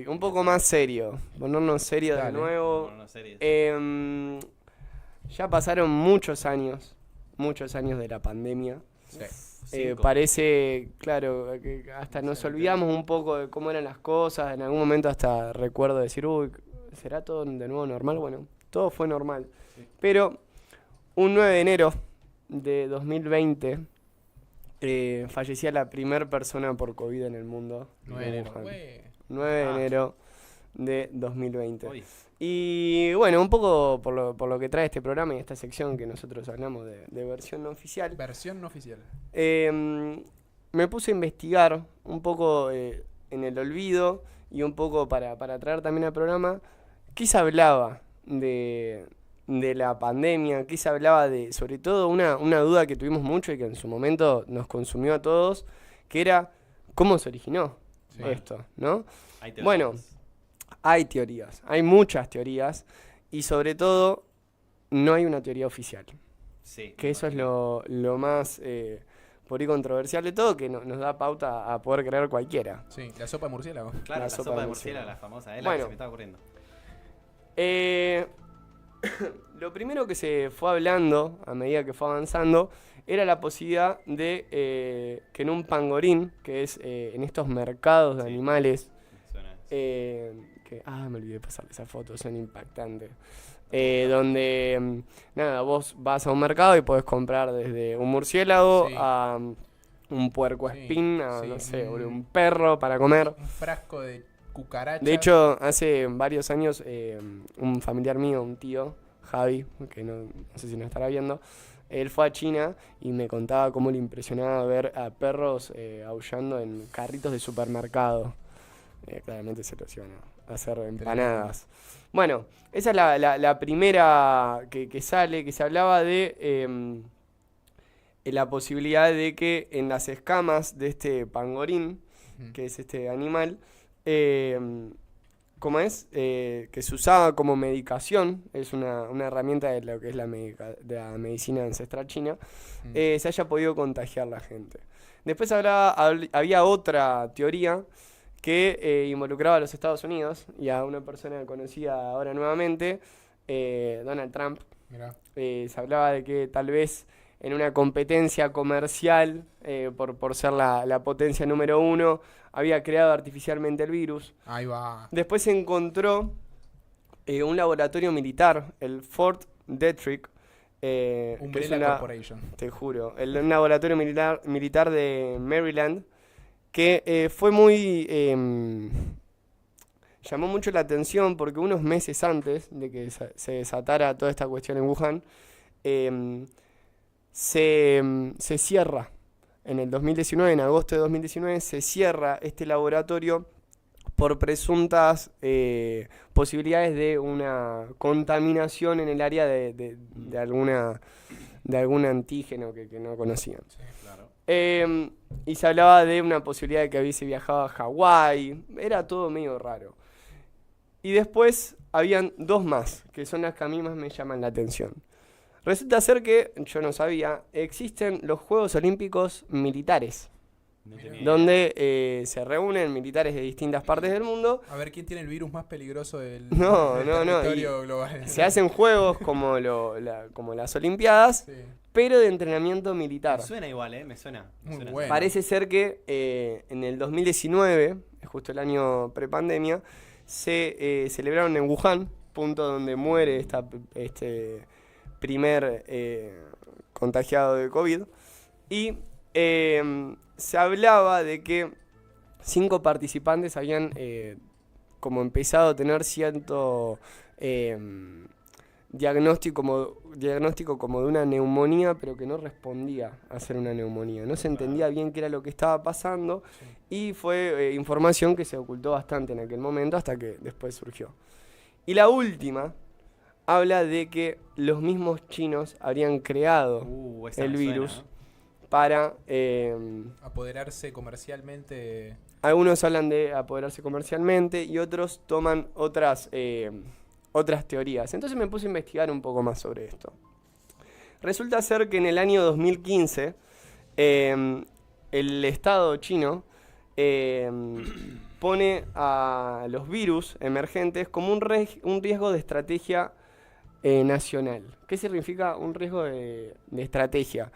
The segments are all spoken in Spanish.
Un poco más serio, ponernos serio de Dale. nuevo. Ponernos serios. Ya pasaron muchos años de la pandemia. Sí. 5. Parece, claro, que hasta nos olvidamos un poco de cómo eran las cosas. En algún momento hasta recuerdo decir, uy, ¿será todo de nuevo normal? Bueno, todo fue normal. Sí. Pero un 9 de enero de 2020 fallecía la primera persona por COVID en el mundo. 9 de enero. Wuhan. Güey. 9 de Ah. enero de 2020. Uy, Y bueno, un poco por lo que trae este programa y esta sección que nosotros hablamos de versión no oficial, Versión no oficial. me puse a investigar un poco en el olvido y un poco para traer también al programa qué se hablaba de la pandemia, qué se hablaba de, sobre todo, una duda que tuvimos mucho y que en su momento nos consumió a todos, que era cómo se originó Sí. esto, ¿no? ahí te Bueno, hay teorías, hay muchas teorías y sobre todo no hay una teoría oficial, Sí, que eso es lo más por ahí controversial de todo, que nos da pauta a poder creer cualquiera. Sí, la sopa de murciélago. Claro, la la sopa sopa de de murciélago. murciélago, la famosa, es la Bueno. que se me estaba ocurriendo. Eh, lo primero que se fue hablando a medida que fue avanzando era la posibilidad de que en un pangorín, que es en estos mercados de Sí. animales, Me suena eso. me olvidé de pasarle esa foto, son impactantes. Donde, nada, vos vas a un mercado y podés comprar desde un murciélago Sí. a un Sí, puercoespín, a, sí, no sé, un- un perro para comer. Un frasco de cucaracha. De hecho, hace varios años, un familiar mío, un tío, Javi, que no sé si nos estará viendo, él fue a China y me contaba cómo le impresionaba ver a perros aullando en carritos de supermercado. Claramente se los iban a hacer empanadas. Bueno, esa es la primera que sale, que se hablaba de la posibilidad de que en las escamas de este pangorín, Ujú. que es este animal, ¿cómo es? Que se usaba como medicación, es una herramienta de lo que es de la medicina ancestral china, Mm. se haya podido contagiar la gente. Después había otra teoría que involucraba a los Estados Unidos y a una persona conocida ahora nuevamente, Donald Trump. Mirá. Se hablaba de que tal vez en una competencia comercial, por ser la potencia número uno, había creado artificialmente el virus. Ahí va. Después se encontró un laboratorio militar, el Fort Detrick, que es Umbrella Corporation. te juro, un laboratorio militar de Maryland, que fue muy... llamó mucho la atención porque unos meses antes de que se desatara toda esta cuestión en Wuhan, se cierra en el 2019, en agosto de 2019, se cierra este laboratorio por presuntas posibilidades de una contaminación en el área de algún antígeno que no conocían. Sí. Claro. Y se hablaba de una posibilidad de que hubiese viajado a Hawái, era todo medio raro. Y después habían dos más, que son las que a mí más me llaman la atención. Resulta ser que, yo no sabía, existen los Juegos Olímpicos Militares, No tenía donde se reúnen militares de distintas partes del mundo. A ver quién tiene el virus más peligroso del, No, del no, no, territorio global. Se hacen juegos como, como las Olimpiadas, Sí. pero de entrenamiento idea. militar. Me suena igual, me suena. Me Muy suena. bueno. Parece ser que en el 2019, justo el año prepandemia, se celebraron en Wuhan, punto donde muere este primer contagiado de COVID, y se hablaba de que 5 participantes habían como empezado a tener cierto diagnóstico como de una neumonía, pero que no respondía a ser una neumonía. No se entendía bien qué era lo que estaba pasando y fue información que se ocultó bastante en aquel momento hasta que después surgió. Y la última habla de que los mismos chinos habrían creado Esa el me suena, virus ¿no? para... Apoderarse comercialmente. algunos hablan de apoderarse comercialmente y otros toman otras teorías. Entonces me puse a investigar un poco más sobre esto. Resulta ser que en el año 2015 el Estado chino pone a los virus emergentes como un riesgo de estrategia nacional. ¿Qué significa un riesgo de estrategia?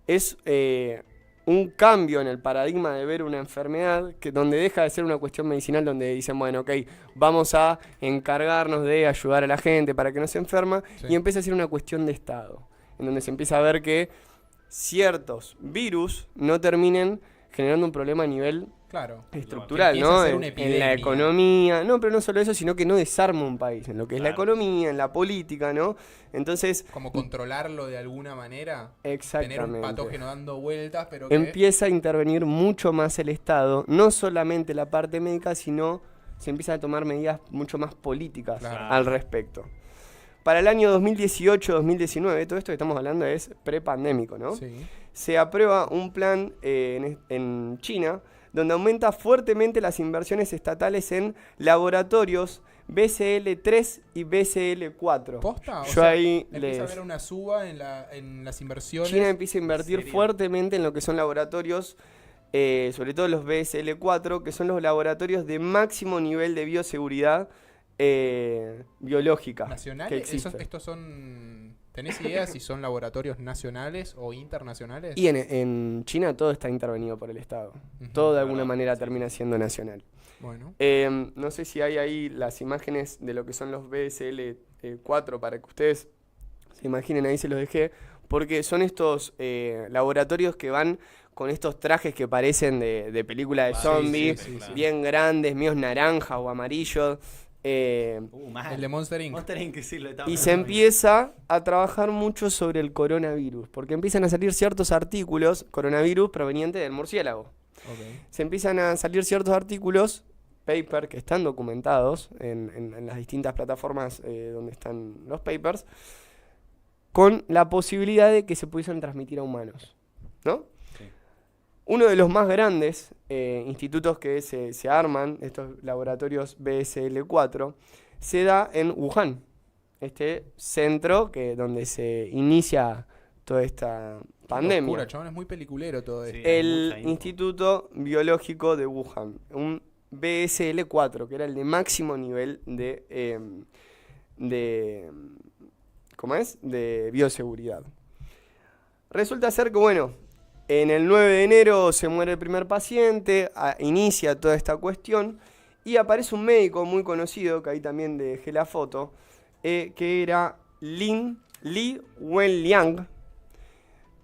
Es un cambio en el paradigma de ver una enfermedad donde deja de ser una cuestión medicinal, donde dicen, bueno, ok, vamos a encargarnos de ayudar a la gente para que no se enferma, y empieza a ser una cuestión de Estado, en donde se empieza a ver que ciertos virus no terminen generando un problema a nivel estructural, ¿no? En la economía. No, pero no solo eso, sino que no desarma un país, en lo que es la economía, en la política, ¿no? Entonces... Como controlarlo de alguna manera. Exactamente. Tener un patógeno dando vueltas, pero que... Empieza a intervenir mucho más el Estado, no solamente la parte médica, sino se empiezan a tomar medidas mucho más políticas al respecto. Para el año 2018-2019, todo esto que estamos hablando es prepandémico, ¿no? Sí. Se aprueba un plan en China donde aumenta fuertemente las inversiones estatales en laboratorios BCL3 y BCL4. ¿Posta? Yo ahí empieza a haber una suba en las inversiones. China empieza a invertir fuertemente en lo que son laboratorios, sobre todo los BSL4, que son los laboratorios de máximo nivel de bioseguridad biológica. ¿Nacionales? ¿Estos son... ¿Tenés idea si son laboratorios nacionales o internacionales? Y en China todo está intervenido por el Estado. Todo de alguna manera termina siendo nacional. Bueno. No sé si hay ahí las imágenes de lo que son los BSL4 para que ustedes se imaginen, ahí se los dejé, porque son estos laboratorios que van con estos trajes que parecen de película de zombies, bien grandes, medios naranjas o amarillos. El de Monster Inc. Y se empieza a trabajar mucho sobre el coronavirus, porque empiezan a salir ciertos artículos, coronavirus proveniente del murciélago. Se empiezan a salir ciertos artículos, papers, que están documentados en las distintas plataformas donde están los papers, con la posibilidad de que se pudiesen transmitir a humanos, ¿no? Uno de los más grandes institutos que se arman, estos laboratorios BSL4, se da en Wuhan, este centro donde se inicia toda esta pandemia. Locura, chabón, es muy peliculero todo esto. El Instituto Biológico de Wuhan, un BSL4, que era el de máximo nivel de bioseguridad. Resulta ser que, bueno, en el 9 de enero se muere el primer paciente, inicia toda esta cuestión y aparece un médico muy conocido, que ahí también dejé la foto, que era Li Wenliang.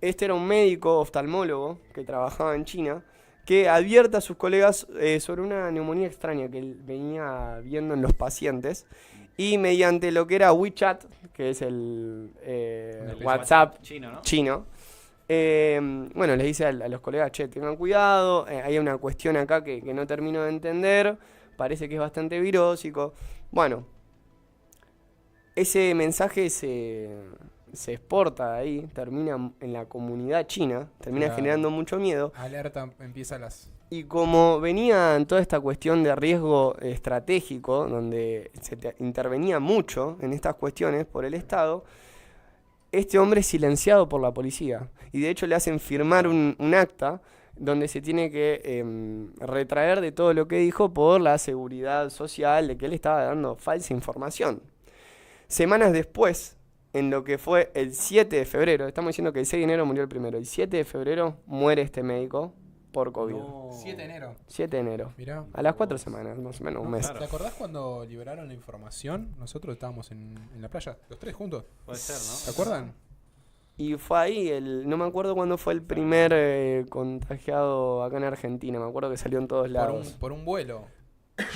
Este era un médico oftalmólogo que trabajaba en China, que advierte a sus colegas sobre una neumonía extraña que él venía viendo en los pacientes, y mediante lo que era WeChat, que es el WhatsApp chino, bueno, les dice a los colegas, che, tengan cuidado, hay una cuestión acá que no termino de entender, parece que es bastante virósico. Bueno, ese mensaje se exporta de ahí, termina en la comunidad china, termina generando mucho miedo. Alerta, empieza Y como venía en toda esta cuestión de riesgo estratégico, donde se intervenía mucho en estas cuestiones por el Estado, este hombre es silenciado por la policía. Y de hecho le hacen firmar un acta donde se tiene que retraer de todo lo que dijo por la seguridad social, de que él estaba dando falsa información. Semanas después, en lo que fue el 7 de febrero, estamos diciendo que el 6 de enero murió el primero, el 7 de febrero muere este médico por COVID. No. 7 de enero. 7 de enero. Mirá. A las 4 semanas, más o menos, un mes. Claro. ¿Te acordás cuando liberaron la información? Nosotros estábamos en la playa, los tres juntos. Puede ser, ¿no? ¿Se acuerdan? Y fue ahí, no me acuerdo cuándo fue el primer contagiado acá en Argentina, me acuerdo que salió en todos lados. Por un vuelo.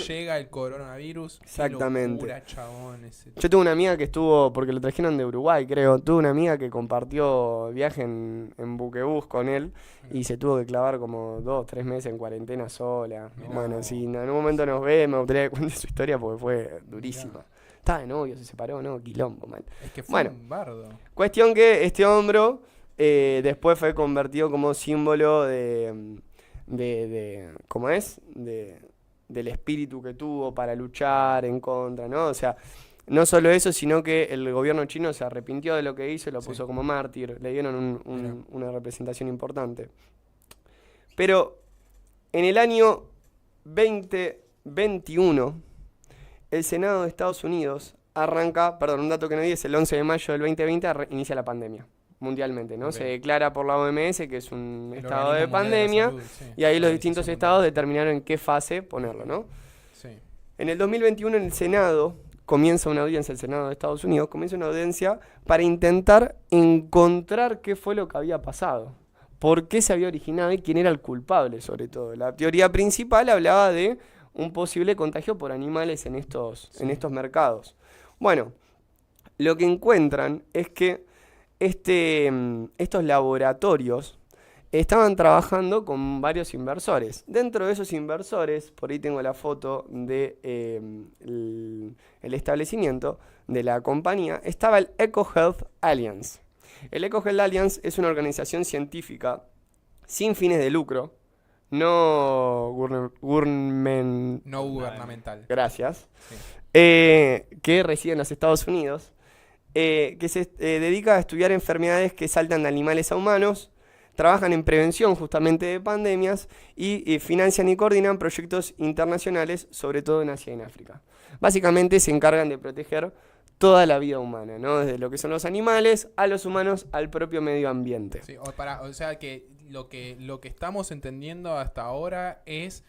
Llega el coronavirus. Exactamente. Locura, chabón, Yo tuve una amiga que estuvo, porque lo trajeron de Uruguay, creo. Tuve una amiga que compartió viaje en buquebús con él y se tuvo que clavar como 2-3 meses en cuarentena sola. No. Bueno, si en algún momento nos ve, me gustaría que cuente su historia porque fue durísima. Mirá. Estaba de novio, se separó, ¿no? Quilombo, mal. Es que fue un bardo. Cuestión que este hombro después fue convertido como símbolo ¿cómo es? Del espíritu que tuvo para luchar en contra, ¿no? O sea, no solo eso, sino que el gobierno chino se arrepintió de lo que hizo y lo puso como mártir. Le dieron una representación importante. Pero en el año 2021, el Senado de Estados Unidos un dato que no di es el 11 de mayo del 2020 inicia la pandemia mundialmente, ¿no? Ok. Se declara por la OMS que es un El estado de Organismo Mundial de la pandemia Salud, sí. y ahí los Organización distintos Mundial. estados determinaron en qué fase ponerlo, ¿no? Sí. En el 2021 en el Senado comienza una audiencia, el Senado de Estados Unidos comienza una audiencia para intentar encontrar qué fue lo que había pasado, por qué se había originado y quién era el culpable sobre todo. La teoría principal hablaba de un posible contagio por animales en estos mercados. Bueno, lo que encuentran es que estos laboratorios estaban trabajando con varios inversores. Dentro de esos inversores, por ahí tengo la foto de el establecimiento de la compañía, estaba el EcoHealth Alliance. El EcoHealth Alliance es una organización científica sin fines de lucro, no gubernamental. gracias, Sí. que reside en los Estados Unidos, que se dedica a estudiar enfermedades que saltan de animales a humanos, trabajan en prevención justamente de pandemias y financian y coordinan proyectos internacionales, sobre todo en Asia y en África. Básicamente se encargan de proteger toda la vida humana, ¿no? Desde lo que son los animales, a los humanos, al propio medio ambiente. Sí, o sea que lo que estamos entendiendo hasta ahora es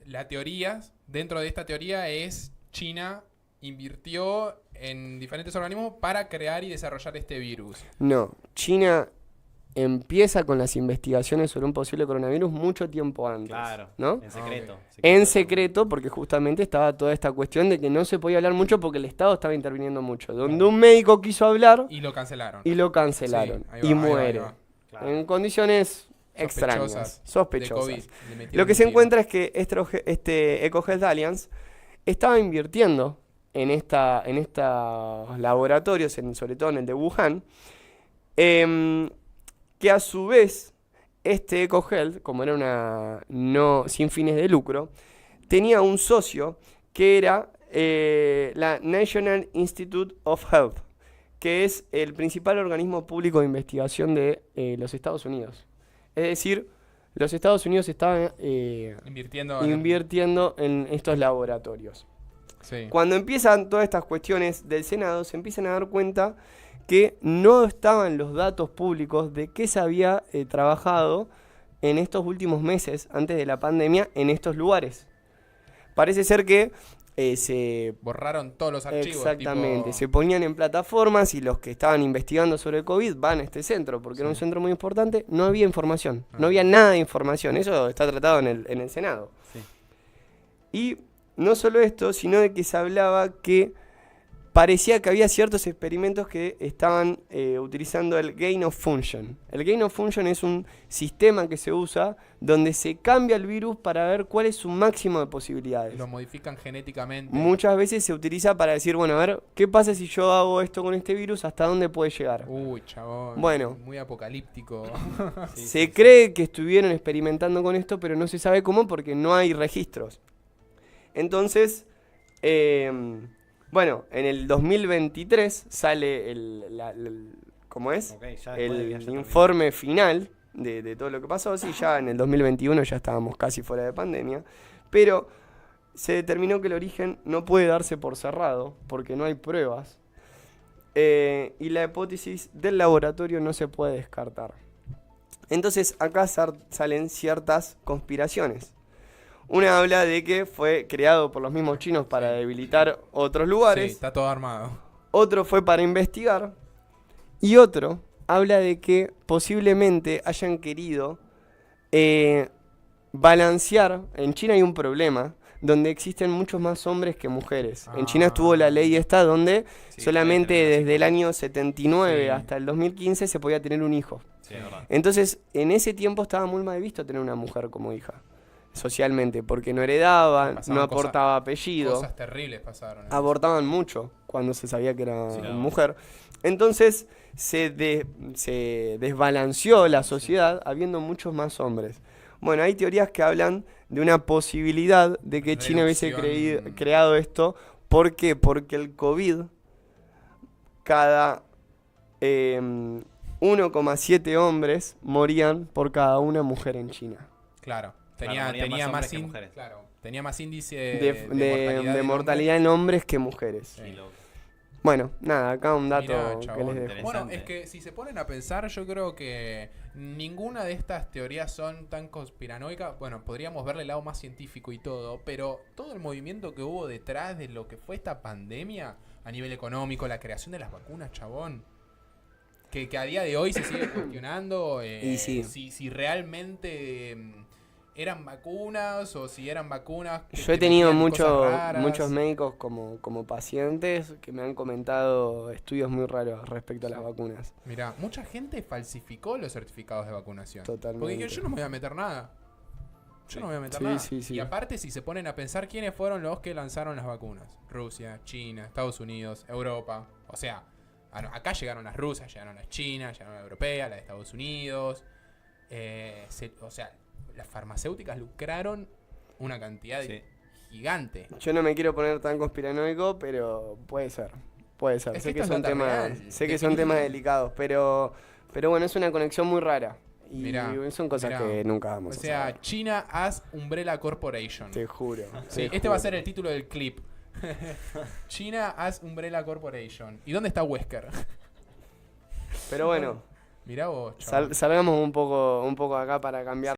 la teoría, dentro de esta teoría es China invirtió en diferentes organismos para crear y desarrollar este virus. No, China empieza con las investigaciones sobre un posible coronavirus mucho tiempo antes, Claro, ¿no? en secreto. En secreto, porque justamente estaba toda esta cuestión de que no se podía hablar mucho porque el Estado estaba interviniendo mucho. Donde un médico quiso hablar Y lo cancelaron. y lo cancelaron Sí, ahí y va, ahí va, muere. ahí va. Claro. En condiciones extrañas, De sospechosas. COVID. Le metieron Lo que un se tiro. encuentra es que este EcoHealth Alliance estaba invirtiendo en estos laboratorios, sobre todo en el de Wuhan, que a su vez este EcoHealth, como era sin fines de lucro, tenía un socio que era la National Institute of Health, que es el principal organismo público de investigación de los Estados Unidos. Es decir, los Estados Unidos estaban invirtiendo en estos laboratorios. Sí. Cuando empiezan todas estas cuestiones del Senado, se empiezan a dar cuenta que no estaban los datos públicos de qué se había trabajado en estos últimos meses, antes de la pandemia, en estos lugares. Parece ser que se Borraron todos los archivos. exactamente, tipo- se ponían en plataformas y los que estaban investigando sobre el COVID van a este centro, porque era un centro muy importante, no había información, no había nada de información, eso está tratado en el Senado. Sí. Y no solo esto, sino de que se hablaba que parecía que había ciertos experimentos que estaban utilizando el gain of function. El gain of function es un sistema que se usa donde se cambia el virus para ver cuál es su máximo de posibilidades. Lo modifican genéticamente. Muchas veces se utiliza para decir, bueno, a ver, ¿qué pasa si yo hago esto con este virus? ¿Hasta dónde puede llegar? Uy, chabón. Bueno. Muy apocalíptico. Se cree que estuvieron experimentando con esto, pero no se sabe cómo porque no hay registros. Entonces, bueno, en el 2023 sale ¿cómo es? Ok, ya después de que El haya informe final de todo lo que pasó. Sí, ya en el 2021 ya estábamos casi fuera de pandemia, pero se determinó que el origen no puede darse por cerrado porque no hay pruebas y la hipótesis del laboratorio no se puede descartar. Entonces acá salen ciertas conspiraciones. Una habla de que fue creado por los mismos chinos para debilitar otros Sí, lugares. está todo armado. Otro fue para investigar. Y otro habla de que posiblemente hayan querido balancear. En China hay un problema donde existen muchos más hombres que mujeres. En China estuvo la ley esta donde Sí, solamente puede tener desde el año 79 Sí. hasta el 2015 se podía tener un hijo. Sí, es verdad. Entonces, en ese tiempo estaba muy mal visto tener una mujer como hija, socialmente, porque no heredaba, Pasaban no aportaba apellido, Cosas terribles pasaron. abortaban mucho cuando se sabía que era Sí, no. mujer. Entonces, se desbalanceó la sociedad habiendo muchos más hombres. Bueno, hay teorías que hablan de una posibilidad de que China hubiese Reducción. creado esto. ¿Por qué? Porque el COVID, cada 1,7 hombres morían por cada una mujer en China. Claro. morían tenía más más, hombres que mujeres. claro, tenía más índice de mortalidad en hombres que mujeres. Sí. Y lo- Bueno, nada, acá un dato Mirá, que chabón, les dejo. interesante. Bueno, es que si se ponen a pensar, yo creo que ninguna de estas teorías son tan conspiranoicas. Bueno, podríamos verle el lado más científico y todo, pero todo el movimiento que hubo detrás de lo que fue esta pandemia a nivel económico, la creación de las vacunas, chabón. Que a día de hoy se sigue cuestionando Y sí. si realmente eran vacunas o si eran vacunas. Yo he tenido metían cosas raras. muchos médicos como pacientes que me han comentado estudios muy raros respecto a las vacunas. Mirá, mucha gente falsificó los certificados de vacunación. Totalmente. Porque yo no me voy a meter nada. Yo no me voy a meter Sí, nada. sí, sí. Y aparte, si se ponen a pensar quiénes fueron los que lanzaron las vacunas: Rusia, China, Estados Unidos, Europa. O sea, acá llegaron las rusas, llegaron las chinas, llegaron las europeas, las de Estados Unidos. O sea, las farmacéuticas lucraron una cantidad Sí. gigante. Yo no me quiero poner tan conspiranoico, pero puede ser. Puede ser. Es Sé que que esto son es data temas, real. sé que son temas delicados, pero bueno, es una conexión muy rara. Y Mirá, son cosas mirá. que nunca O vamos a sea, saber. China as Umbrella Corporation. Te juro. Sí, te este va a juro. ser el título del clip. China as Umbrella Corporation. ¿Y dónde está Wesker? Pero bueno, Mirá vos, chaval. salgamos un poco acá para cambiar.